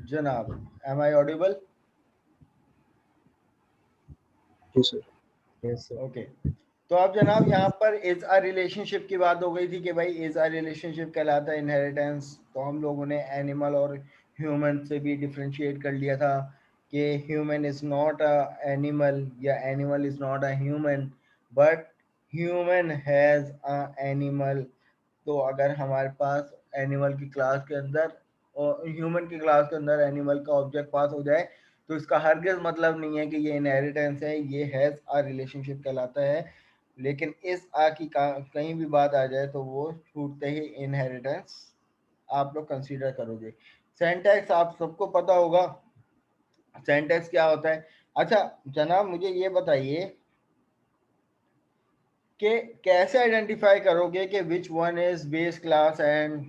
जनाब, am I audible? जी sir. Yes sir. Okay. तो अब जनाब यहाँ पर इज अ रिलेशनशिप की बात हो गई थी कि भाई इज अ रिलेशनशिप कहलाता है इनहेरिटेंस। तो हम लोगों ने एनिमल और ह्यूमन से भी डिफ्रेंशिएट कर लिया था कि human is not a animal या animal is not a human, but human has a animal. तो अगर हमारे पास एनिमल की क्लास के अंदर और ह्यूमन की क्लास के अंदर एनिमल का ऑब्जेक्ट पास हो जाए तो इसका हरगिज़ मतलब नहीं है कि ये इनहेरिटेंस है, ये हैज़ आ रिलेशनशिप कहलाता है। लेकिन इस आ की कहीं भी बात आ जाए तो वो छूटते ही इनहेरिटेंस आप लोग कंसीडर करोगे। सेंटेक्स आप सबको पता होगा, सेंटेक्स क्या होता है। अच्छा जनाब, मुझे ये बताइए कि कैसे आइडेंटिफाई करोगे कि which one is base class and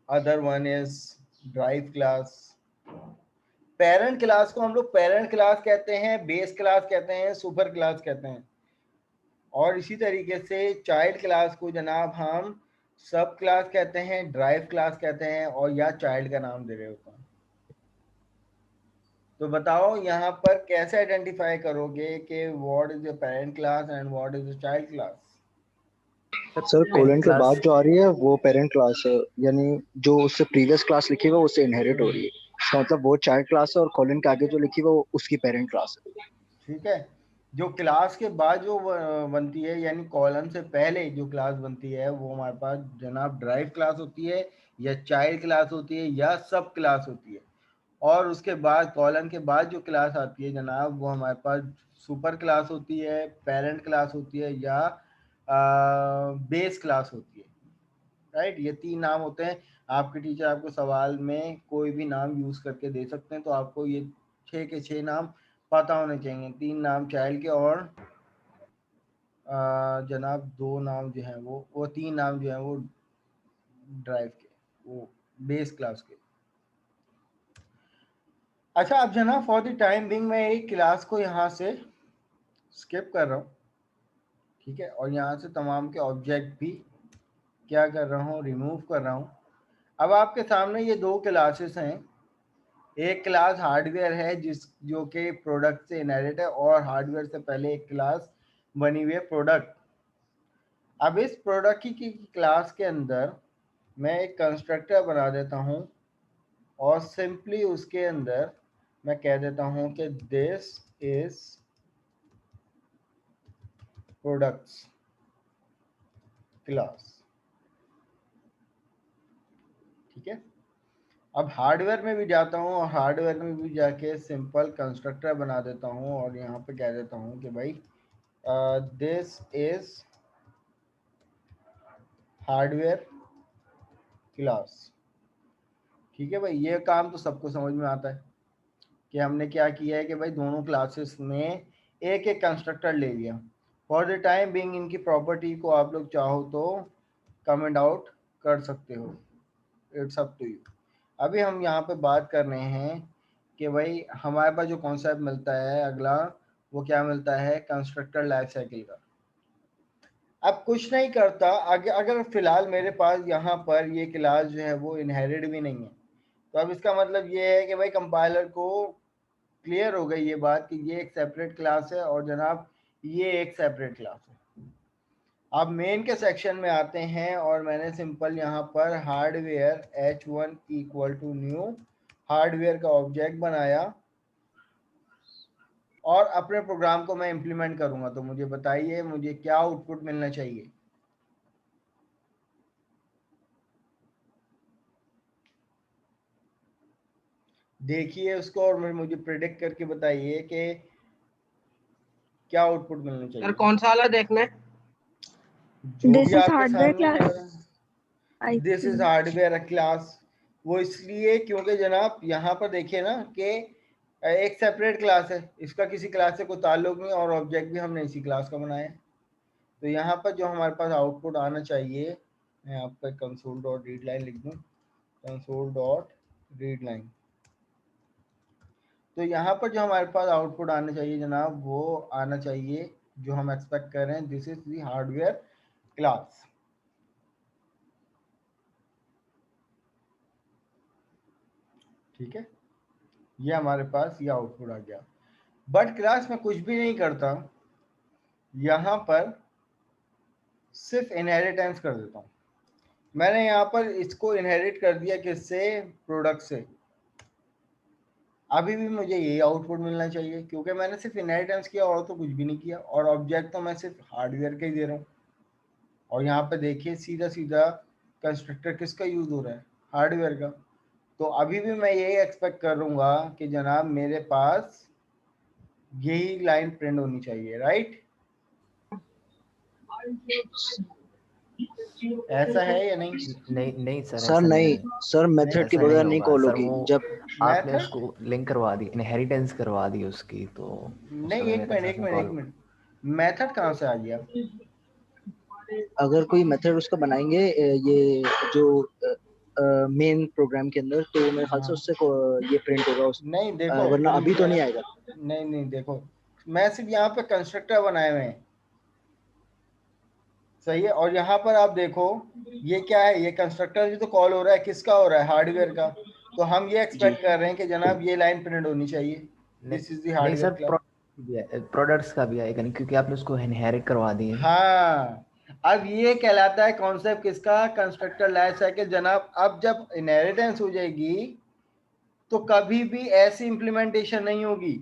other one is drive class. Parent class को हम लोग पेरेंट क्लास कहते हैं, बेस क्लास कहते हैं, सुपर क्लास कहते हैं। और इसी तरीके से चाइल्ड क्लास को जनाब हम सब क्लास कहते हैं, ड्राइव क्लास कहते हैं, और या चाइल्ड का नाम दे रहे होते हैं। तो बताओ यहाँ पर कैसे आइडेंटिफाई करोगे कि what is the parent class and what is the child class. Sir colon parent के बाद क्लास। जो आ रही है वो पेरेंट क्लास है, यानी जो उससे प्रीवियस क्लास लिखी हुई है उससे इनहेरिट हो रही है। इसका मतलब वो चाइल्ड क्लास है और कोलन के आगे जो लिखी हुई है वो उसकी पेरेंट क्लास है। ठीक है। जो क्लास के बाद जो बनती है यानी कॉलन से पहले जो क्लास बनती है वो हमारे पास जनाब ड्राइव क्लास होती है या चाइल्ड क्लास होती है या सब क्लास होती है। और उसके बाद कॉलन के बाद जो क्लास आती है जनाब वो हमारे पास सुपर क्लास होती है, पेरेंट क्लास होती है या बेस क्लास होती है। राइट, ये तीन नाम होते हैं। आपके टीचर आपको सवाल में कोई भी नाम यूज करके दे सकते हैं, तो आपको ये 6 के 6 नाम पता होने चाहिए। 3 नाम चाइल्ड के और जनाब 2 नाम जो हैं वो 3 नाम जो हैं वो ड्राइव के, वो बेस क्लास के। अच्छा अब जनाब फॉर द टाइम बिंग मैं एक क्लास को यहाँ से स्किप कर रहा हूँ, ठीक है, और यहाँ से तमाम के ऑब्जेक्ट भी क्या कर रहा हूँ, रिमूव कर रहा हूँ। अब आपके सामने ये 2 क्लासेस हैं। एक क्लास हार्डवेयर है जो कि प्रोडक्ट से इनहेरिट है, और हार्डवेयर से पहले एक क्लास बनी हुई है प्रोडक्ट। अब इस प्रोडक्ट की क्लास के अंदर मैं एक कंस्ट्रक्टर बना देता हूँ और सिंपली उसके अंदर मैं कह देता हूँ कि दिस इज प्रोडक्ट्स क्लास। ठीक है। अब हार्डवेयर में भी जाता हूँ और हार्डवेयर में भी जाके सिंपल कंस्ट्रक्टर बना देता हूँ और यहाँ पे कह देता हूँ कि भाई दिस इज हार्डवेयर क्लास। ठीक है भाई, ये काम तो सबको समझ में आता है कि हमने क्या किया है कि भाई दोनों क्लासेस में एक एक कंस्ट्रक्टर ले लिया। फॉर द टाइम बीइंग इनकी प्रॉपर्टी को आप लोग चाहो तो कमेंट आउट कर सकते हो, इट्स अप टू यू। अभी हम यहाँ पे बात कर रहे हैं कि भाई हमारे पास जो कॉन्सेप्ट मिलता है अगला, वो क्या मिलता है, कंस्ट्रक्टर लाइफ साइकिल का। अब कुछ नहीं करता, अगर फिलहाल मेरे पास यहाँ पर ये क्लास जो है वो इनहेरिट भी नहीं है, तो अब इसका मतलब ये है कि भाई कंपाइलर को क्लियर हो गई ये बात कि ये एक सेपरेट क्लास है और जनाब ये एक सेपरेट क्लास है। अब मेन के सेक्शन में आते हैं और मैंने सिंपल यहाँ पर hardware h1 equal to new hardware का ऑब्जेक्ट बनाया और अपने प्रोग्राम को मैं इंप्लीमेंट करूंगा। तो मुझे बताइए मुझे क्या आउटपुट मिलना चाहिए। देखिए उसको और मुझे प्रिडिक्ट करके बताइए कि क्या आउटपुट मिलना सर चाहिए। कौन सा वाला देखना है? जो भी दिस इज आपके हार्डवेयर सामने है। Class I this is think. Hardware class. वो इसलिए क्योंकि जनाब यहाँ पर देखिए ना कि एक सेपरेट क्लास है, इसका किसी क्लास से कोई ताल्लुक नहीं और ऑब्जेक्ट भी हमने इसी क्लास का बनाया है। तो यहाँ पर जो हमारे पास आउटपुट आना चाहिए, मैं आपका कंसोल डॉट रीड लाइन लिख दूँ, कंसोल डॉट रीड लाइन। तो यहाँ पर जो हमारे पास आउटपुट आना चाहिए जनाब वो आना चाहिए जो हम एक्सपेक्ट कर रहे हैं, this is the hardware class. ठीक है, ये हमारे पास ये आउटपुट आ गया। बट क्लास में कुछ भी नहीं करता, यहाँ पर सिर्फ इनहेरिटेंस कर देता हूँ। मैंने यहाँ पर इसको इनहेरिट कर दिया किससे, प्रोडक्ट से। अभी भी मुझे यही आउटपुट मिलना चाहिए क्योंकि मैंने सिर्फ इनहेरिटेंस किया और तो कुछ भी नहीं किया, और ऑब्जेक्ट तो मैं सिर्फ हार्डवेयर का ही दे रहा हूँ। और यहाँ पे देखिए सीधा सीधा कंस्ट्रक्टर किसका यूज हो रहा है, हार्डवेयर का। तो अभी भी मैं यही एक्सपेक्ट करूंगा कि जनाब मेरे पास यही लाइन प्रिंट होनी चाहिए, राइट? ऐसा है या नहीं? नहीं नहीं सर, सर ऐसा नहीं है। सर, मेथड के ऐसा बगैर नहीं नहीं होगा कॉल सर, होगी। वो जब आपने मेथड उसको लिंक करवा दी, इनहेरिटेंस करवा दी उसकी, तो उस नहीं, समय एक मेरे मिनट साथ एक में मिनट कॉल एक मिनट, मेथड कहाँ से आ गया? अगर कोई मेथड उसका बनाएंगे ये जो मेन प्रोग्राम के अंदर, तो मेरे ख्याल से हाँ, उससे ये प्रिंट होगा नहीं देखो, वरना अभी तो नहीं आएगा। नहीं नहीं देखो, मैं सिर्फ यहाँ पे कंस्ट्रक्टर बनाए हुए हैं, सही है। और यहाँ पर आप देखो ये क्या है, ये कंस्ट्रक्टर भी तो कॉल हो रहा है, किसका हो रहा है, हार्डवेयर का। तो हम ये जी एक्सपेक्ट कर रहे हैं कि जनाब ये लाइन प्रिंट होनी चाहिए, नहीं, दिस इज द नहीं हार्डवेयर सर, क्लास। प्रोडक्ट्स का भी आएगा नहीं, क्योंकि आपने उसको इनहेरिट करवा दिए। हाँ, अब ये कहलाता है कॉन्सेप्ट किसका, कंस्ट्रक्टर लाइफ साइकिल जनाब। अब जब इनहेरिटेंस हो जाएगी तो कभी भी ऐसी इंप्लीमेंटेशन नहीं होगी,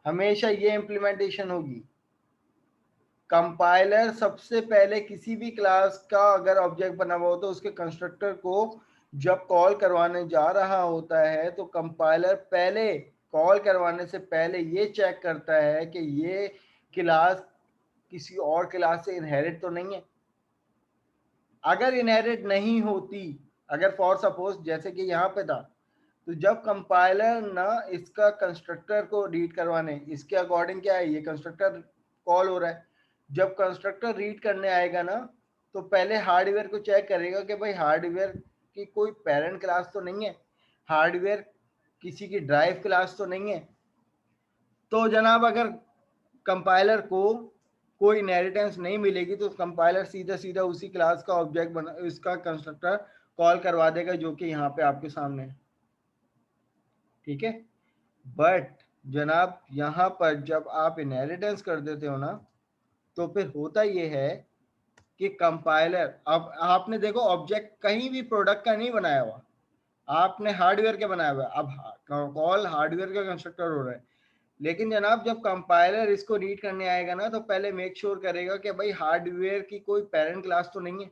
हमेशा ये इंप्लीमेंटेशन होगी। कंपाइलर सबसे पहले किसी भी क्लास का अगर ऑब्जेक्ट बना हुआ हो तो उसके कंस्ट्रक्टर को जब कॉल करवाने जा रहा होता है तो कंपाइलर पहले कॉल करवाने से पहले ये चेक करता है कि ये क्लास किसी और क्लास से इनहेरिट तो नहीं है। अगर इनहेरिट नहीं होती, अगर फॉर सपोज जैसे कि यहाँ पे था, तो जब कंपाइलर ना इसका कंस्ट्रक्टर को रीड करवाने, इसके अकॉर्डिंग क्या है, ये कंस्ट्रक्टर कॉल हो रहा है, जब कंस्ट्रक्टर रीड करने आएगा ना तो पहले हार्डवेयर को चेक करेगा कि भाई हार्डवेयर की कोई पेरेंट क्लास तो नहीं है, हार्डवेयर किसी की ड्राइव क्लास तो नहीं है। तो जनाब अगर कंपाइलर को कोई इनहेरिटेंस नहीं मिलेगी तो कंपाइलर सीधा सीधा उसी क्लास का ऑब्जेक्ट बना, इसका कंस्ट्रक्टर कॉल करवा देगा, जो कि यहाँ पे आपके सामने है, ठीक है। बट जनाब यहाँ पर जब आप इनहेरिटेंस कर देते हो ना तो फिर होता ये है कि कंपाइलर, अब आपने देखो ऑब्जेक्ट कहीं भी प्रोडक्ट का नहीं बनाया हुआ, आपने हार्डवेयर के बनाया हुआ, अब कॉल हार्डवेयर का कंस्ट्रक्टर हो रहा है। लेकिन जनाब जब कंपाइलर इसको रीड करने आएगा ना तो पहले मेक श्योर करेगा कि भाई हार्डवेयर की कोई पेरेंट क्लास तो नहीं है।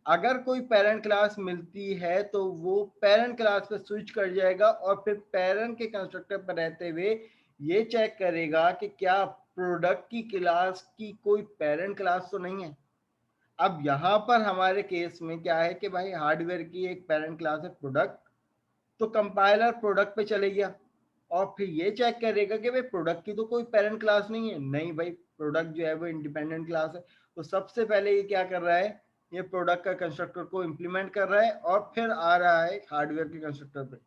अगर कोई पेरेंट क्लास मिलती है तो वो पेरेंट क्लास पे स्विच कर जाएगा और फिर पेरेंट के कंस्ट्रक्टर पर रहते हुए ये चेक करेगा कि क्या प्रोडक्ट की क्लास की कोई पेरेंट क्लास तो नहीं है। अब यहाँ पर हमारे केस में क्या है कि भाई हार्डवेयर की एक पेरेंट क्लास है प्रोडक्ट, तो कंपाइलर प्रोडक्ट पे चले गया और फिर ये चेक करेगा कि भाई प्रोडक्ट की तो कोई पेरेंट क्लास नहीं है, नहीं भाई प्रोडक्ट जो है वो इंडिपेंडेंट क्लास है। तो सबसे पहले ये क्या कर रहा है, ये प्रोडक्ट का कंस्ट्रक्टर को इंप्लीमेंट कर रहा है और फिर आ रहा है हार्डवेयर के कंस्ट्रक्टर पे,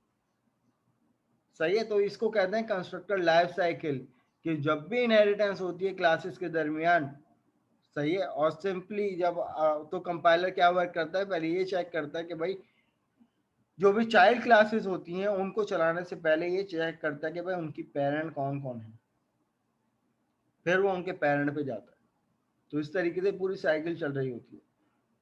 सही है। तो इसको कहते हैं कंस्ट्रक्टर लाइफ साइकिल, कि जब भी इनहेरिटेंस होती है क्लासेस के दरमियान, सही है। और सिंपली जब तो कंपाइलर क्या वर्क करता है, पहले ये चेक करता है कि भाई जो भी चाइल्ड क्लासेस होती हैं उनको चलाने से पहले ये चेक करता है कि भाई उनकी पेरेंट कौन कौन है, फिर वो उनके पेरेंट पे जाता है। तो इस तरीके से पूरी साइकिल चल रही होती है।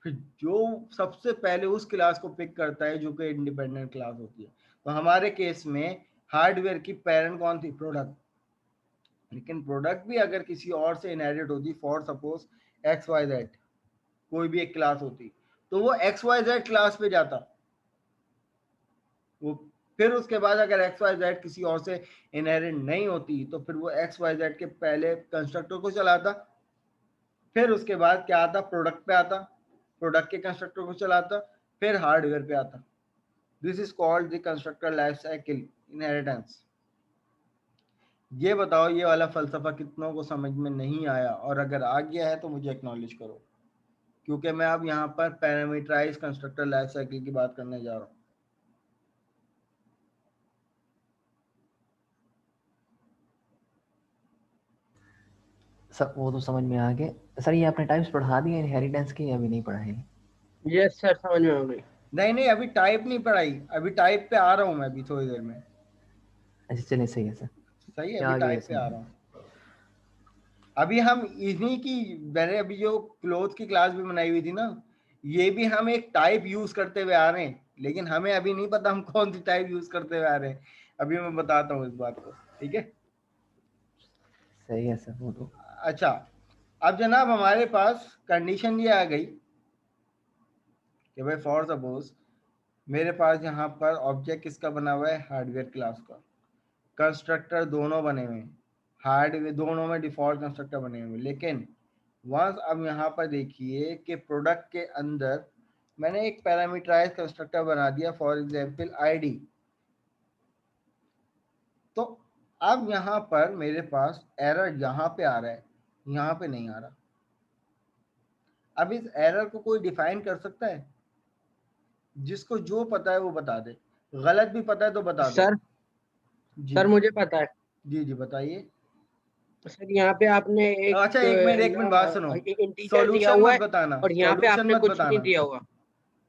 फिर जो सबसे पहले उस क्लास को पिक करता है जो कि इंडिपेंडेंट क्लास होती है। तो हमारे केस में हार्डवेयर की पेरेंट कौन थी, प्रोडक्ट। लेकिन प्रोडक्ट भी अगर किसी और से इनहेरिट होती, for suppose x y z कोई भी एक क्लास होती, तो वो एक्स वाई जेड क्लास पे जाता वो। फिर उसके बाद अगर एक्स वाई जेड किसी और से इनहेरिट नहीं होती तो फिर वो एक्स वाई जेड के पहले कंस्ट्रक्टर को चलाता, फिर उसके बाद क्या आता, प्रोडक्ट पे आता, प्रोडक्ट के कंस्ट्रक्टर को चलाता, फिर हार्डवेयर पे आता। This is called the constructor life cycle inheritance. ये बताओ ये वाला फलसफा कितनों को समझ में नहीं आया, और अगर आ गया है तो मुझे एक्नॉलेज करो, क्योंकि मैं अब यहाँ पर पैरामीटराइज कंस्ट्रक्टर लाइफ साइकिल की बात करने जा रहा हूँ। सर वो तो समझ में आ गए। सर ये आपने टाइप्स पढ़ा दिए इनहेरिटेंस की, अभी नहीं पढ़ाए? यस सर, समझ में आ गई। नहीं नहीं, अभी टाइप नहीं पढ़ाई, अभी टाइप पे आ रहा हूँ मैं अभी थोड़ी देर में। अच्छा चलिए सही है सर। सही है, क्या अभी आ गया टाइप पे आ इसमें? रहा हूँ। अभी हम इन्हीं की, मैंने अभी जो क्लोथ की क्लास भी बनाई हुई थी ना, ये भी हम एक टाइप यूज करते हुए आ रहे हैं, लेकिन हमें अभी नहीं पता हम कौन सी टाइप यूज करते हुए आ रहे हैं। अभी मैं बताता हूँ इस बात को, ठीक है। सही है सर वो तो। अच्छा, अब जनाब हमारे पास कंडीशन ये आ गई कि भाई फॉर सपोज मेरे पास यहाँ पर ऑब्जेक्ट किसका बना हुआ है, हार्डवेयर क्लास का। कंस्ट्रक्टर दोनों बने हुए हैं, हार्डवेयर दोनों में डिफॉल्ट कंस्ट्रक्टर बने हुए हैं, लेकिन वंस अब यहाँ पर देखिए कि प्रोडक्ट के अंदर मैंने एक पैरामीटराइज कंस्ट्रक्टर बना दिया, फॉर एग्जांपल आईडी। तो अब यहाँ पर मेरे पास एरर यहाँ पे आ रहा है, यहाँ पे नहीं आ रहा। अब इस एरर को कोई डिफाइन कर सकता है? जिसको जो पता है वो बता दे, गलत भी पता है तो बता दो। सर जी सर मुझे पता है जी जी बताइए। सर, यहाँ पे आपने अच्छा एक एक मिनट बात सुनो, इंटीजर दिया सॉल्यूशन हुआ मत है बताना, और यहाँ पे सॉल्यूशन आपने मत कुछ नहीं बताना। दिया हुआ।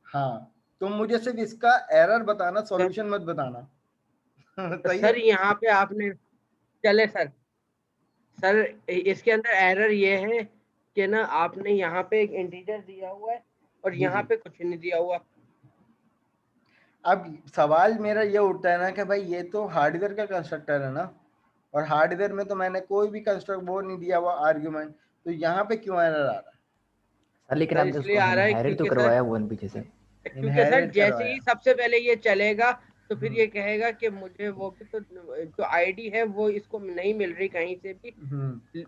हाँ, तुम मुझे सिर्फ इसका एरर बताना, सर सॉल्यूशन मत बताना। सही है। सर यहाँ पे आपने, चले सर, सर इसके अंदर एरर ये है कि ना आपने यहाँ पे एक इंटीजर दिया हुआ है और जी यहाँ जी। पे कुछ नहीं दिया हुआ। अब सवाल मेरा ये उठता है ना कि भाई ये तो हार्डवेयर का कंस्ट्रक्टर है ना, और हार्डवेयर में तो मैंने कोई भी कंस्ट्रक्ट वो नहीं दिया हुआ आर्ग्यूमेंट, तो यहाँ पे क्यों एरर आ रहा है? सर लेकिन सर आपने इसलिए उसको आ रहा है इनहेरिट तो क्योंकि सर करवाया वन पीछे से। इनहेरिट जैसे करवाया। ही सबसे पहले ये चलेगा तो फिर हम्म ये कहेगा कि मुझे वो भी तो जो आईडी है वो इसको नहीं मिल रही कहीं से भी। हम्म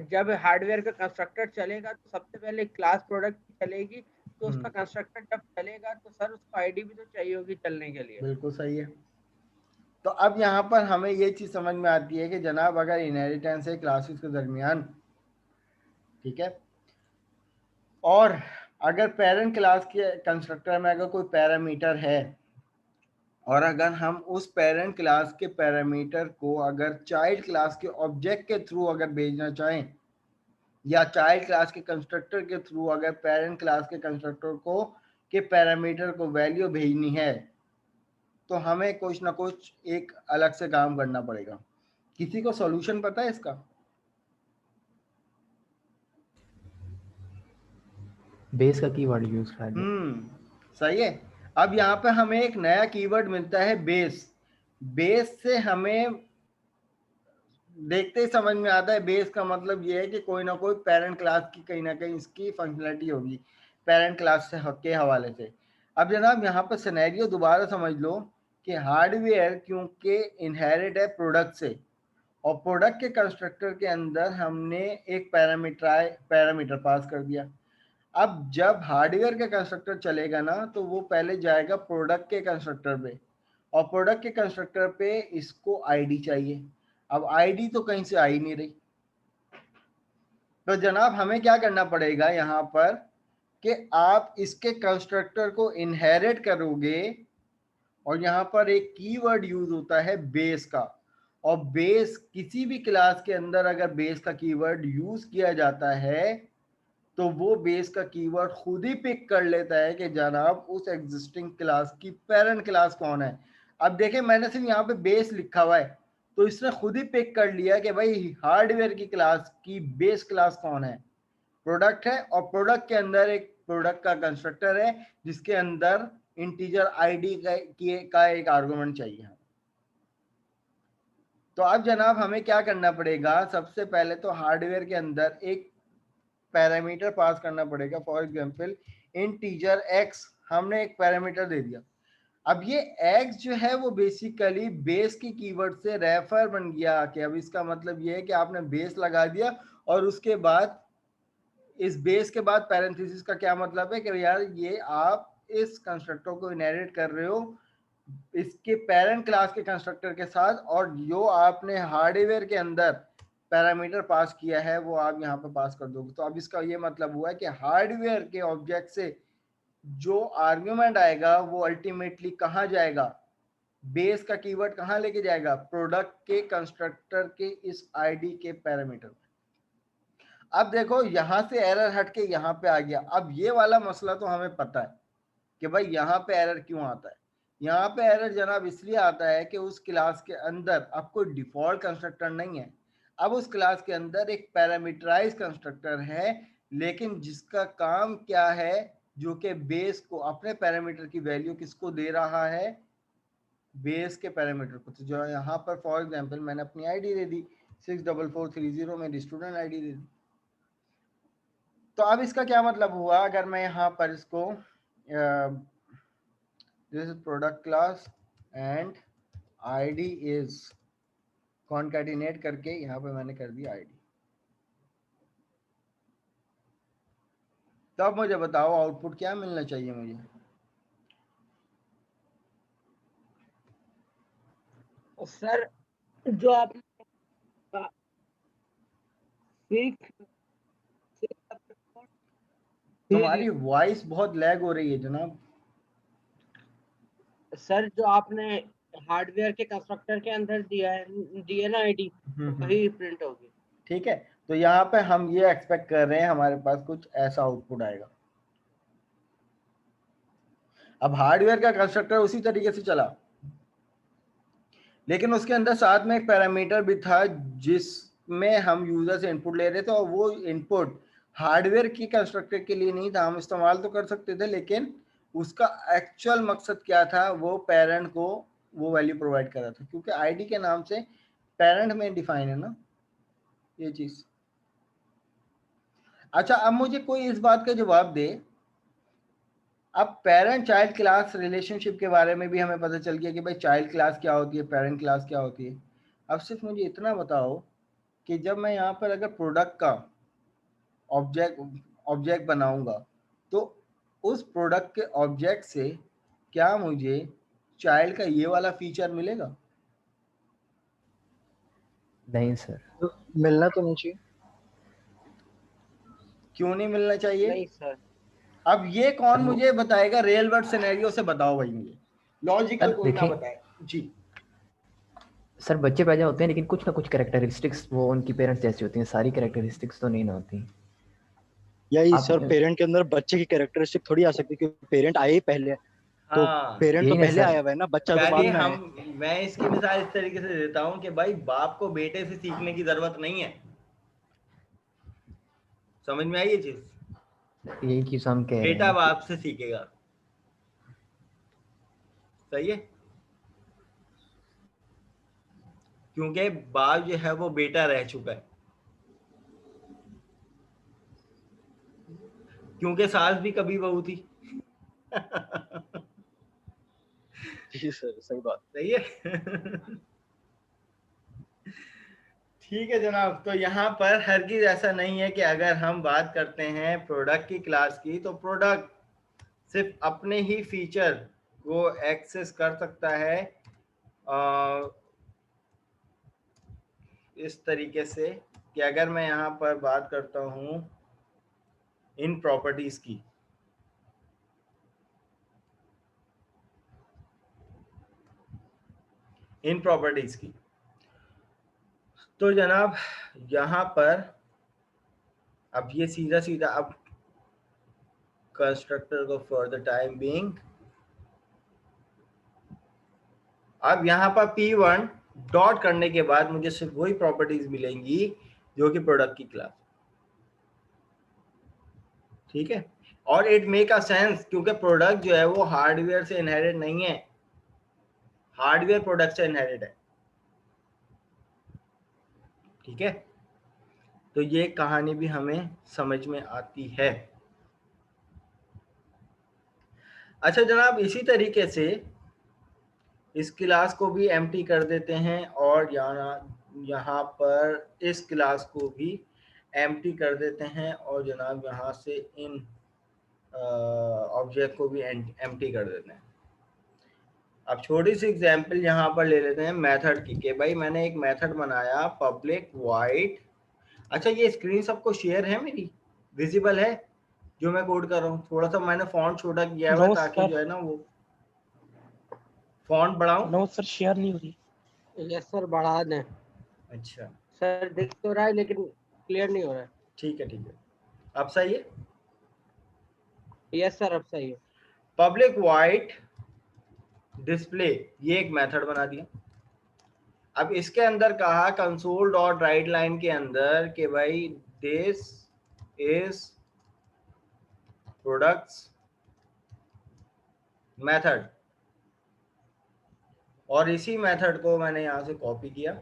जब हार्डवेयर का कंस्ट्रक्टर चलेगा तो सबसे पहले क्लास प्रोडक्ट चलेगी, तो उसका हम्म, कंस्ट्रक्टर जब चलेगा तो सर उसको आईडी भी तो चाहिए होगी चलने के लिए। बिल्कुल सही है। तो अब यहाँ पर हमें ये चीज समझ में आती है कि जनाब अगर इनहेरिटेंस है क्लासेस के दरमियान, ठीक है, और अगर पेरेंट क्लास के कंस्ट्रक्टर में अगर कोई पैरामीटर है, और अगर हम उस पेरेंट क्लास के पैरामीटर को अगर चाइल्ड क्लास के ऑब्जेक्ट के थ्रू अगर भेजना चाहें, या चाइल्ड क्लास के कंस्ट्रक्टर के थ्रू अगर पेरेंट क्लास के कंस्ट्रक्टर को के पैरामीटर को वैल्यू भेजनी है, तो हमें कुछ ना कुछ एक अलग से काम करना पड़ेगा। किसी को सॉल्यूशन पता है इसका? बेस का कीवर्ड यूज कर दिया। सही है। अब यहाँ पे हमें एक नया कीवर्ड मिलता है, बेस। बेस से हमें देखते ही समझ में आता है, बेस का मतलब ये है कि कोई ना कोई पेरेंट क्लास की कहीं ना कहीं इसकी फंक्शनलिटी होगी पेरेंट क्लास से के हवाले से। अब जनाब यहाँ पर सिनेरियो दोबारा समझ लो कि हार्डवेयर क्योंकि इनहेरिट है प्रोडक्ट से, और प्रोडक्ट के कंस्ट्रक्टर के अंदर हमने एक पैरामीटर पास कर दिया। अब जब हार्डवेयर का कंस्ट्रक्टर चलेगा ना, तो वो पहले जाएगा प्रोडक्ट के कंस्ट्रक्टर पे, और प्रोडक्ट के कंस्ट्रक्टर पे इसको आईडी चाहिए। अब आईडी तो कहीं से आ ही नहीं रही, तो जनाब हमें क्या करना पड़ेगा यहाँ पर कि आप इसके कंस्ट्रक्टर को इनहेरिट करोगे, और यहाँ पर एक कीवर्ड यूज होता है बेस का, और बेस किसी भी क्लास के अंदर अगर बेस का कीवर्ड यूज किया जाता है, तो वो बेस का कीवर्ड खुद ही पिक कर लेता है कि जनाब उस एग्जिस्टिंग क्लास की पेरेंट क्लास कौन है। अब देखें, मैंने सिर्फ यहाँ पे बेस लिखा हुआ है, तो इसने खुद ही पिक कर लिया कि भाई हार्डवेयर की क्लास की बेस क्लास कौन है, प्रोडक्ट है, और प्रोडक्ट के अंदर एक प्रोडक्ट का कंस्ट्रक्टर है जिसके अंदर इंटीजर आईडी का एक आर्गुमेंट चाहिए। तो अब जनाब हमें क्या करना पड़ेगा, सबसे पहले तो हार्डवेयर के अंदर एक पैरामीटर पास करना पड़ेगा, फॉर एग्जांपल इंटीजर x हमने एक पैरामीटर दे दिया। अब ये x जो है वो बेसिकली बेस की कीवर्ड से रेफर बन गया, कि अब इसका मतलब ये है कि आपने बेस लगा दिया, और उसके बाद इस बेस के बाद पैरेंथेसिस का क्या मतलब है कि यार ये आप इस कंस्ट्रक्टर को इनहेरिट कर रहे हो इसके पेरेंट क्लास के कंस्ट्रक्टर के साथ, और जो आपने हार्डवेयर के अंदर पैरामीटर पास किया है वो आप यहाँ पे पास कर दोगे। तो अब इसका ये मतलब हुआ है कि हार्डवेयर के ऑब्जेक्ट से जो आर्ग्यूमेंट आएगा वो अल्टीमेटली कहाँ जाएगा, बेस का कीवर्ड कहाँ लेके जाएगा, प्रोडक्ट के कंस्ट्रक्टर के इस आईडी के पैरामीटर में। अब देखो यहाँ से एरर हट के यहाँ पे आ गया। अब ये वाला मसला तो हमें पता है कि भाई यहाँ पे एरर क्यों आता है। यहाँ पे एरर जनाब इसलिए आता है कि उस क्लास के अंदर अब कोई डिफॉल्ट कंस्ट्रक्टर नहीं है, अब उस क्लास के अंदर एक पैरामीटराइज कंस्ट्रक्टर है, लेकिन जिसका काम क्या है, जो कि बेस को अपने पैरामीटर की वैल्यू किसको दे रहा है, बेस के पैरामीटर को। तो जो यहाँ पर फॉर एग्जांपल मैंने अपनी आईडी दे दी 64430, मेरी स्टूडेंट आईडी दे दी। तो अब इसका क्या मतलब हुआ, अगर मैं यहाँ पर इसको this is product class and ID is concatenate करके यहाँ पे मैंने कर दिया आईडी, तो अब मुझे बताओ आउटपुट क्या मिलना चाहिए मुझे। सर जो आपने तुम्हारी वॉइस बहुत लैग हो रही है जनाब। सर जो आपने हार्डवेयर के कंस्ट्रक्टर के अंदर दिया ना आईडी, वही प्रिंट होगी। ठीक है, तो यहाँ पे हम ये एक्सपेक्ट कर रहे हैं हमारे पास कुछ ऐसा आउटपुट आएगा। अब हार्डवेयर का कंस्ट्रक्टर उसी तरीके से चला, लेकिन उसके अंदर साथ में एक पैरामीटर भी था जिसमें हम यूजर से इनपुट ले रहे थे, और वो इनपुट हार्डवेयर की कंस्ट्रक्टर के लिए नहीं था। हम इस्तेमाल तो कर सकते थे, लेकिन उसका एक्चुअल मकसद क्या था, वो पेरेंट को वो वैल्यू प्रोवाइड कर रहा था, क्योंकि आईडी के नाम से पेरेंट में डिफाइन है ना ये चीज। अच्छा, अब मुझे कोई इस बात का जवाब दे, अब पेरेंट चाइल्ड क्लास रिलेशनशिप के बारे में भी हमें पता चल गया कि भाई चाइल्ड क्लास क्या होती है, पेरेंट क्लास क्या होती है। अब सिर्फ मुझे इतना बताओ कि जब मैं यहाँ पर अगर प्रोडक्ट का ऑब्जेक्ट बनाऊंगा, तो उस प्रोडक्ट के ऑब्जेक्ट से क्या मुझे चाइल्ड का ये वाला फीचर मिलेगा? नहीं सर, तो मिलना तो नहीं चाहिए। क्यों नहीं मिलना चाहिए? नहीं सर। अब ये कौन सर, मुझे बताएगा? रियल वर्ल्ड सिनेरियो से बताओ भाई, मुझे लॉजिकल सर कोई ना देखें, बताए जी। सर बच्चे पैदा होते हैं लेकिन कुछ ना कुछ कैरेक्टरिस्टिक्स वो उनकी पेरेंट्स जैसी होती हैं, सारी कैरेक्टरिस्टिक्स तो नहीं ना होती। यही आप सर, पेरेंट के अंदर बच्चे की कैरेक्टरिस्टिक थोड़ी आ सकती है, क्योंकि पेरेंट आए ही पहले, तो हाँ, पेरेंट तो यही ना पहले सर, आया हुआ है ना, बच्चा तो बाद पहले में आया है। मैं इसकी मिसाल इस तरीके से देता हूँ कि भाई बाप को बेटे से सीखने की जरूरत नहीं है। समझ में आई ये चीज? यही चीज हम कह रहे बेटा हैं। बाप से सीखेगा, सही है, क्योंकि बाप जो है वो बेटा रह चुका है, क्योंकि सास भी कभी बहू थी। जी सर, सही बात। सही है। ठीक है जनाब, तो यहाँ पर हरगिज ऐसा नहीं है कि अगर हम बात करते हैं प्रोडक्ट की क्लास की, तो प्रोडक्ट सिर्फ अपने ही फीचर को एक्सेस कर सकता है इस तरीके से कि अगर मैं यहाँ पर बात करता हूँ इन प्रॉपर्टीज की, तो जनाब यहाँ पर अब ये सीधा सीधा अब कंस्ट्रक्टर को फॉर द टाइम बीइंग, अब यहाँ पर P1 डॉट करने के बाद मुझे सिर्फ वही प्रॉपर्टीज मिलेंगी जो कि प्रोडक्ट की क्लास। ठीक है, और इट मेक अ सेंस, क्योंकि प्रोडक्ट जो है वो हार्डवेयर से इनहेरिट नहीं है, हार्डवेयर प्रोडक्ट से इनहेरिट है। ठीक है, तो ये कहानी भी हमें समझ में आती है। अच्छा जनाब, इसी तरीके से इस क्लास को भी एम्प्टी कर देते हैं, और यहाँ पर इस क्लास को भी एम्प्टी कर देते हैं, और जनाब यहाँ से इन ऑब्जेक्ट को भी एम्प्टी कर देते हैं। अब छोटी सी एग्जांपल यहाँ पर ले लेते हैं मेथड की, कि भाई मैंने एक मेथड बनाया पब्लिक वॉइड। अच्छा, ये स्क्रीन सबको शेयर है, मेरी विजिबल है जो मैं कोड कर रहा हूँ? थोड़ा सा मैंने फॉन्ट छोटा किया हुआ है ताकि जो है ना वो फॉन्ट बढ़ाऊं। नो सर, शेयर नहीं हो रही। यस सर, बढ़ा दें। अच्छा सर दिख तो रहा है लेकिन क्लियर नहीं हो रहा है। ठीक है, अब सही है। यस सर, अब सही है। पब्लिक वॉइड डिस्प्ले, ये एक मेथड बना दिया। अब इसके अंदर कहा कंसोल डॉट राइट लाइन के अंदर कि भाई दिस इज प्रोडक्ट्स मेथड, और इसी मेथड को मैंने यहां से कॉपी किया,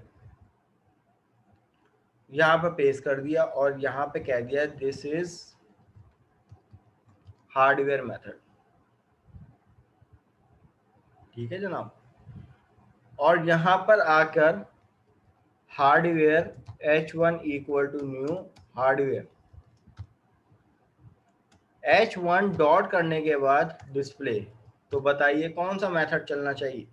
यहां पे पेस्ट कर दिया और यहां पे कह दिया दिस इज हार्डवेयर मेथड। ठीक है जनाब, और यहां पर आकर hardware h1 equal to new hardware, h1 dot करने के बाद डिस्प्ले। तो बताइए कौन सा मेथड चलना चाहिए?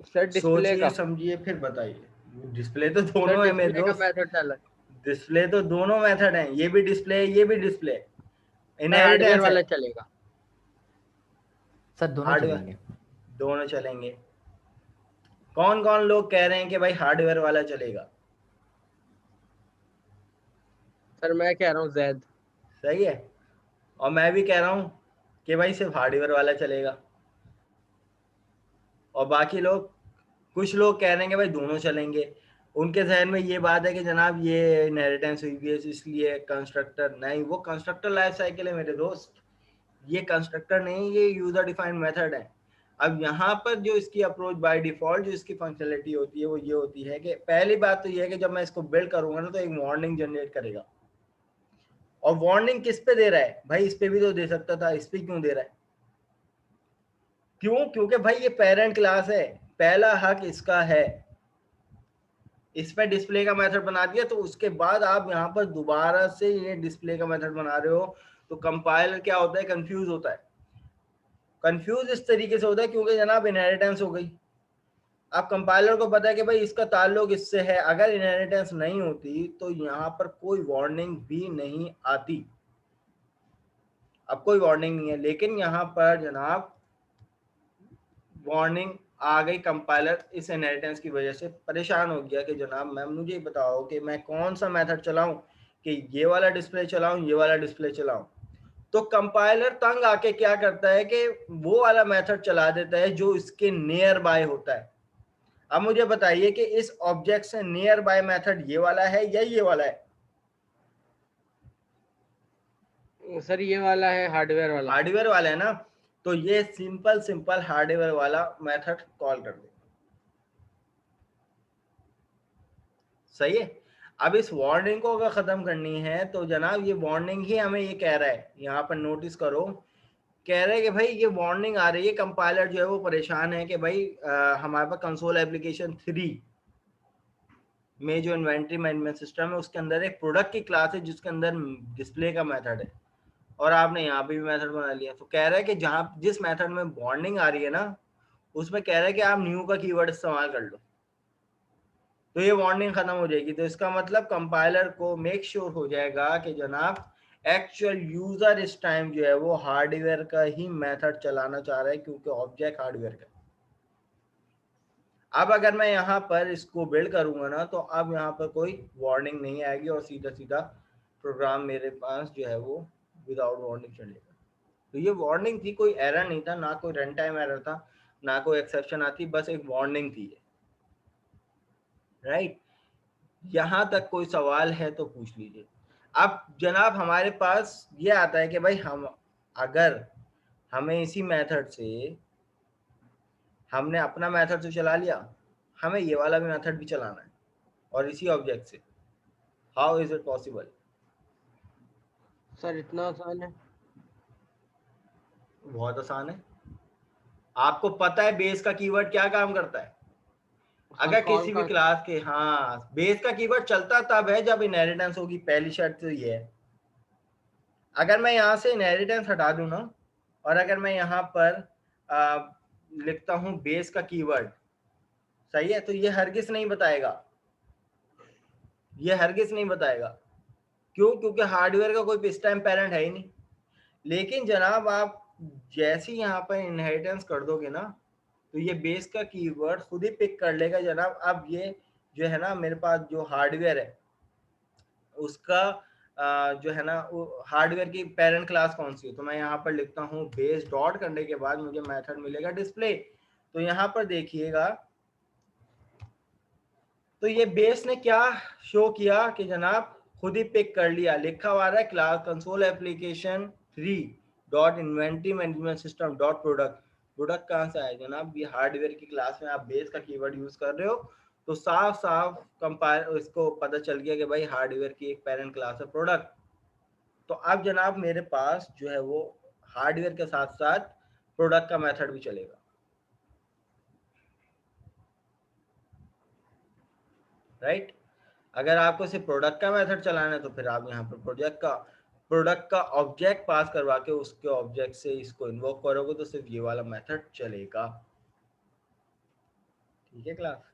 सर डिस्प्ले सोचिए का, समझिए फिर बताइए। डिस्प्ले तो सर दोनों है मेरे डिस्प्ले का दोस्त, मेथड चल रहा डिस्प्ले तो दोनों मेथड हैं, ये भी डिस्प्ले ये भी डिस्प्ले, है, हार्डवेयर इनहेरिटेंस है। वाला चलेगा। सर दोनों हार्डवेयर चलेंगे। दोनों चलेंगे। कौन कौन लोग कह रहे हैं कि भाई हार्डवेयर वाला चलेगा? सर मैं कह रहा हूँ जैद। सही है, और मैं भी कह रहा हूँ कि भाई सिर्फ हार्डवेयर वाला चलेगा। और बाकी लोग, कुछ लोग कह रहे हैं कि भाई दोनों चलेंगे। उनके जहन में ये बात है कि जनाब ये इनहेरिटेंस हुई है इसलिए कंस्ट्रक्टर नहीं, वो कंस्ट्रक्टर लाइफ साइकिल है मेरे दोस्त, ये कंस्ट्रक्टर नहीं, ये यूजर डिफाइंड मेथड है। अब यहाँ पर जो इसकी अप्रोच बाय डिफॉल्ट जो इसकी फंक्शनलिटी होती है वो ये होती है कि पहली बात तो ये है कि जब मैं इसको बिल्ड करूंगा ना तो एक वार्निंग जनरेट करेगा। और वार्निंग किस पे दे रहा है भाई? इस पे भी तो दे सकता था, इस पे क्यों दे रहा है? क्यों? क्योंकि भाई ये पेरेंट क्लास है, पहला हक इसका है। इसमें डिस्प्ले का मेथड बना दिया तो उसके बाद आप यहाँ पर दोबारा से ये डिस्प्ले का मेथड बना रहे हो तो कंपाइलर क्या होता है? कंफ्यूज होता है। कंफ्यूज इस तरीके से होता है क्योंकि जनाब इनहेरिटेंस हो गई। अब कंपाइलर को पता है कि भाई इसका ताल्लुक इससे है, अगर इनहेरिटेंस नहीं होती तो यहाँ पर कोई वार्निंग भी नहीं आती। अब कोई वार्निंग नहीं है, लेकिन यहाँ पर जनाब वार्निंग आ गई। कंपाइलर इस इनहेरिटेंस की वजह से परेशान हो गया कि जनाब मैं मुझे बताओ कि मैं कौन सा मेथड चलाऊं, कि ये वाला डिस्प्ले चलाऊं ये वाला डिस्प्ले चलाऊं। तो कंपाइलर तंग आके क्या करता है कि वो वाला मेथड चला देता है जो इसके नियर बाय होता है। अब मुझे बताइए कि इस ऑब्जेक्ट से नियर बाय मेथड ये वाला है या ये वाला है? सर ये वाला है, हार्डवेयर वाला। हार्डवेयर वाला है ना, तो ये सिंपल हार्डवेयर वाला मेथड कॉल कर दे। सही है। अब इस वार्निंग को अगर खत्म करनी है तो जनाब ये वार्निंग ही हमें ये कह रहा है, यहाँ पर नोटिस करो, कह रहे हैं कि भाई ये वार्निंग आ रही है, कंपाइलर जो है वो परेशान है कि भाई हमारे पास कंसोल एप्लीकेशन 3 में जो इन्वेंट्री मैनेजमेंट सिस्टम है उसके अंदर एक प्रोडक्ट की क्लास है जिसके अंदर डिस्प्ले का मेथड है, और आपने यहाँ पे भी मेथड बना लिया। तो कह रहा है कि जहाँ जिस मेथड में वार्निंग आ रही है ना उसमें कह रहा है कि आप न्यू का कीवर्ड इस्तेमाल कर लो तो ये वार्निंग खत्म हो जाएगी। तो इसका मतलब कंपाइलर को मेक श्योर हो जाएगा कि जनाब एक्चुअल यूजर इस टाइम जो है वो हार्डवेयर का ही मेथड चलाना चाह रहा है क्योंकि ऑब्जेक्ट हार्डवेयर का। अब अगर मैं यहाँ पर इसको बिल्ड करूंगा ना तो अब यहाँ पर कोई वार्निंग नहीं आएगी और सीधा सीधा प्रोग्राम मेरे पास जो है वो विदाउट वार्निंग चलेगा। तो ये वार्निंग थी, कोई एरर नहीं था, ना कोई रन टाइम एरर था, ना कोई एक्सेप्शन आती, बस एक वार्निंग थी। राइट, यहाँ तक कोई सवाल है तो पूछ लीजिए। अब जनाब हमारे पास ये आता है कि भाई हम अगर हमें इसी मेथड से हमने अपना मेथड तो चला लिया, हमें ये वाला भी मेथड भी चलाना है और इसी ऑब्जेक्ट से, how is it possible? Sir इतना आसान है? बहुत आसान है। आपको पता है बेस का कीवर्ड क्या काम करता है? सर अगर कॉल किसी भी का। क्लास के, हाँ, बेस का कीवर्ड चलता तब है जब इनहेरिटेंस होगी, पहली शर्त तो ये है। अगर मैं यहाँ से इनहेरिटेंस हटा दूं ना और अगर मैं यहाँ पर लिखता हूँ बेस का कीवर्ड, सही है, तो ये हरगिज नहीं बताएगा, ये हरगिज नहीं बताएगा। क्यों? क्योंकि हार्डवेयर का कोई इस टाइम पेरेंट है ही नहीं। लेकिन जनाब आप जैसे ही यहाँ पर इनहेरिटेंस कर दोगे ना तो ये बेस का कीवर्ड खुद ही पिक कर लेगा जनाब। अब ये जो है ना मेरे पास जो हार्डवेयर है उसका जो है ना हार्डवेयर की पेरेंट क्लास कौन सी है। तो मैं यहाँ पर लिखता हूँ बेस डॉट करने के बाद मुझे मेथड मिलेगा डिस्प्ले। तो यहाँ पर देखिएगा, तो ये बेस ने क्या शो किया कि जनाब खुद ही पिक कर लिया, लिखा हुआ है class console application 3 dot inventory management system dot product. Product कहाँ से आया जनाब, ये हार्डवेयर की क्लास में आप बेस का कीवर्ड यूज कर रहे हो, तो साफ साफ कंपायर इसको पता चल गया कि भाई हार्डवेयर की एक पेरेंट क्लास है प्रोडक्ट। तो अब जनाब मेरे पास जो है वो हार्डवेयर के साथ साथ प्रोडक्ट का मेथड भी चलेगा, राइट। अगर आपको सिर्फ प्रोडक्ट का मेथड चलाना है तो फिर आप यहाँ पर प्रोडक्ट का ऑब्जेक्ट पास करवा के उसके ऑब्जेक्ट से इसको इन्वोक करोगे तो सिर्फ ये वाला मेथड चलेगा। ठीक है क्लास।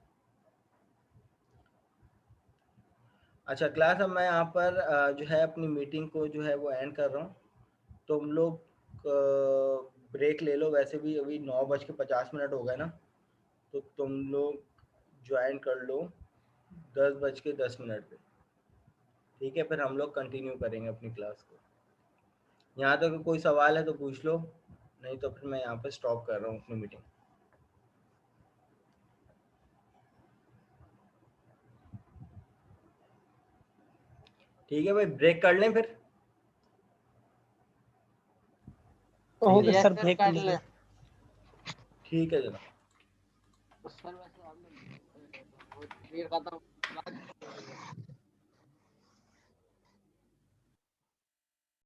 अच्छा क्लास, अब मैं यहाँ पर जो है अपनी मीटिंग को जो है वो एंड कर रहा हूँ। तुम लोग ब्रेक ले लो, वैसे भी अभी 9:50 हो गए ना, तो तुम लोग ज्वाइन कर लो 10:10 पे। ठीक है, फिर हम लोग कंटिन्यू करेंगे अपनी क्लास को। यहाँ तक कोई सवाल है तो पूछ लो, नहीं तो फिर मैं यहाँ पे स्टॉप कर रहा हूँ अपनी मीटिंग। ठीक है भाई, ब्रेक कर लें फिर। ओके Yes, सर, sir, ब्रेक कर कर ले। लीजिए। ठीक है जनाब। सर वैसे आपने देर खत्म